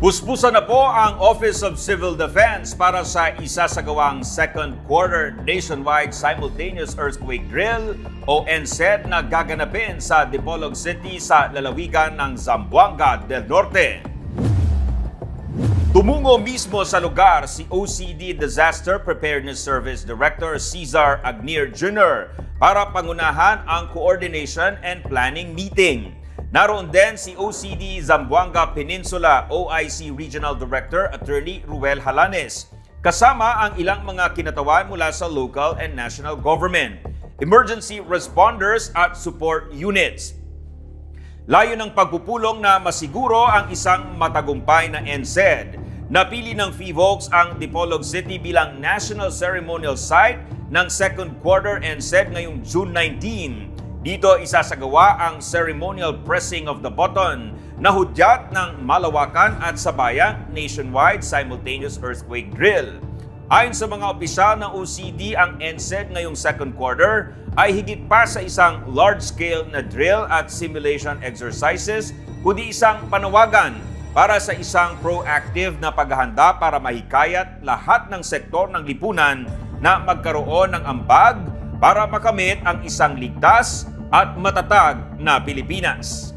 Busbusan na po ang Office of Civil Defense para sa isasagawang second quarter nationwide simultaneous earthquake drill o NSED na gaganapin sa Dipolog City sa lalawigan ng Zamboanga del Norte. Tumungo mismo sa lugar si OCD Disaster Preparedness Service Director Cesar Agnir Jr. para pangunahan ang coordination and planning meeting. Naroon din si OCD Zamboanga Peninsula OIC Regional Director Attorney Ruel Halanes, kasama ang ilang mga kinatawan mula sa local and national government, emergency responders at support units. Layo ng pagpupulong na masiguro ang isang matagumpay na NSED. Napili ng FIVOLCS ang Dipolog City bilang National Ceremonial Site ng second quarter NSED ngayong June 19. Dito isasagawa ang ceremonial pressing of the button na hudyat ng malawakan at sabayang nationwide simultaneous earthquake drill. Ayon sa mga opisyal ng OCD, ang NSED ngayong second quarter ay higit pa sa isang large-scale na drill at simulation exercises, kundi isang panawagan para sa isang proactive na paghahanda para mahikayat lahat ng sektor ng lipunan na magkaroon ng ambag para makamit ang isang ligtas at matatag na Pilipinas.